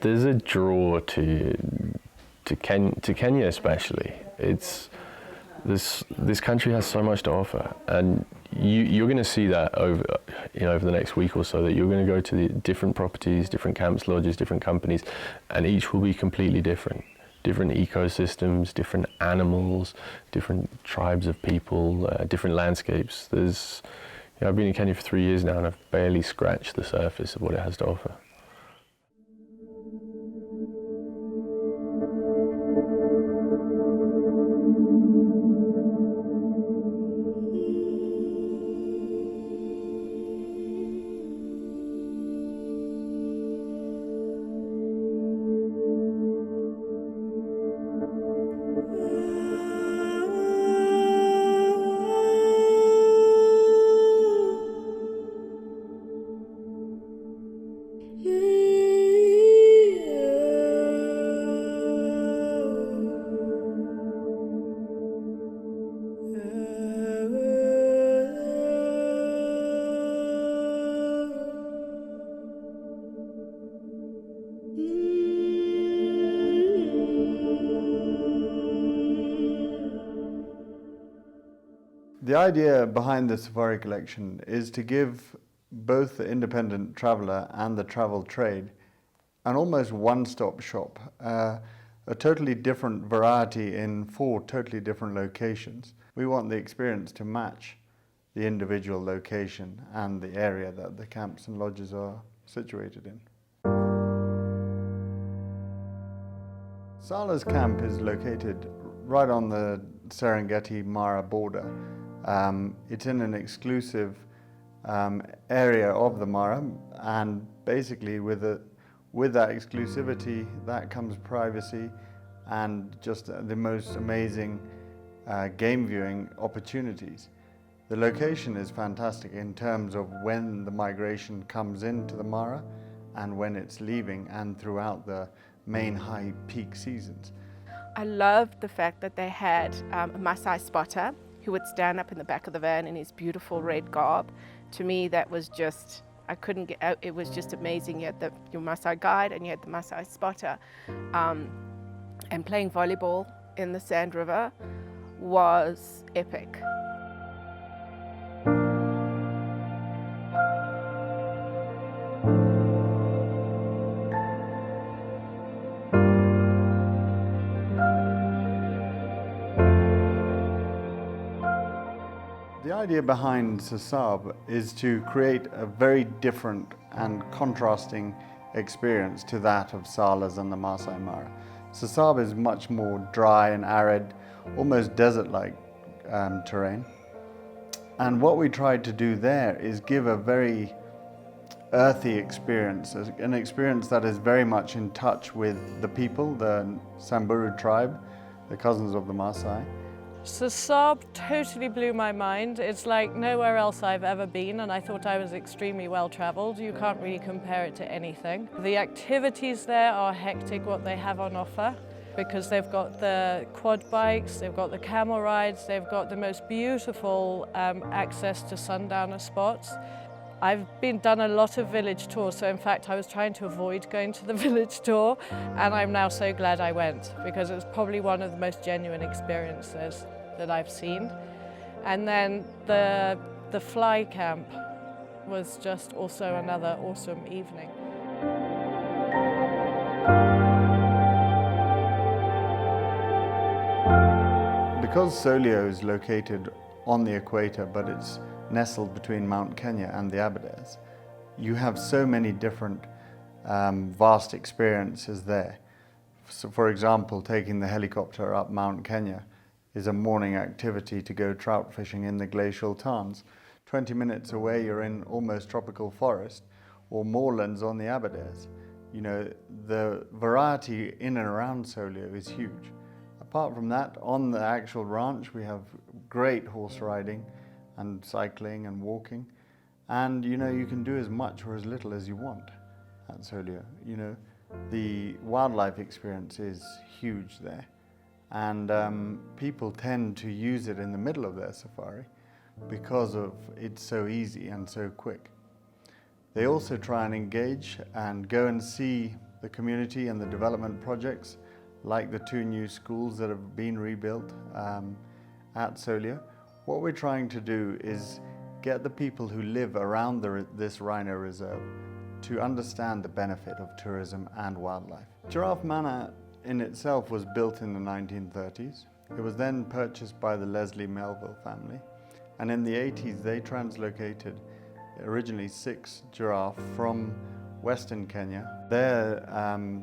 there's a draw to Kenya especially. It's this country has so much to offer, and you're going to see that over the next week or so, that you're going to go to the different properties, different camps, lodges, different companies, and each will be completely different ecosystems, different animals, different tribes of people, different landscapes. I've been in Kenya for 3 years now, and I've barely scratched the surface of what it has to offer. The idea behind the safari collection is to give both the independent traveller and the travel trade an almost one-stop shop, a totally different variety in 4 totally different locations. We want the experience to match the individual location and the area that the camps and lodges are situated in. Sala's camp is located right on the Serengeti-Mara border. It's in an exclusive area of the Mara, and basically with that exclusivity, that comes privacy and just the most amazing game viewing opportunities. The location is fantastic in terms of when the migration comes into the Mara and when it's leaving, and throughout the main high peak seasons. I loved the fact that they had a Maasai spotter who would stand up in the back of the van in his beautiful red garb. To me, that was just, it was just amazing. You had your Maasai guide and you had the Maasai spotter. And playing volleyball in the Sand River was epic. The idea behind Sasab is to create a very different and contrasting experience to that of Salas and the Masai Mara. Sasab is much more dry and arid, almost desert-like terrain. And what we tried to do there is give a very earthy experience, an experience that is very much in touch with the people, the Samburu tribe, the cousins of the Maasai. Sasab totally blew my mind. It's like nowhere else I've ever been, and I thought I was extremely well traveled. You can't really compare it to anything. The activities there are hectic, what they have on offer, because they've got the quad bikes, they've got the camel rides, they've got the most beautiful access to sundowner spots. I've done a lot of village tours, so in fact I was trying to avoid going to the village tour, and I'm now so glad I went, because it was probably one of the most genuine experiences that I've seen. And then the fly camp was just also another awesome evening. Because Solio is located on the equator, but it's nestled between Mount Kenya and the Aberdares, you have so many different vast experiences there. So for example, taking the helicopter up Mount Kenya is a morning activity to go trout fishing in the glacial tarns. 20 minutes away you're in almost tropical forest or moorlands on the Aberdares. You know, the variety in and around Solio is huge. Apart from that, on the actual ranch we have great horse riding and cycling and walking, and you know, you can do as much or as little as you want at Solio. You know, the wildlife experience is huge there, and people tend to use it in the middle of their safari because of it's so easy and so quick. They also try and engage and go and see the community and the development projects, like the 2 new schools that have been rebuilt at Solio. What we're trying to do is get the people who live around this rhino reserve to understand the benefit of tourism and wildlife. Giraffe Manor in itself was built in the 1930s. It was then purchased by the Leslie Melville family, and in the 80s they translocated originally 6 giraffe from Western Kenya. Their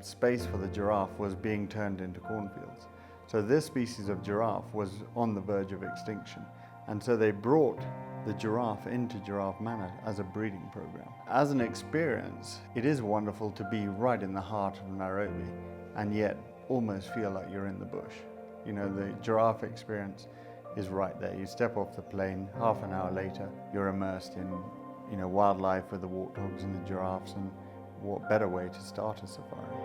space for the giraffe was being turned into cornfields. So this species of giraffe was on the verge of extinction, and so they brought the giraffe into Giraffe Manor as a breeding program. As an experience, it is wonderful to be right in the heart of Nairobi and yet almost feel like you're in the bush. You know, the giraffe experience is right there. You step off the plane, half an hour later, you're immersed in, you know, wildlife with the warthogs and the giraffes, and what better way to start a safari?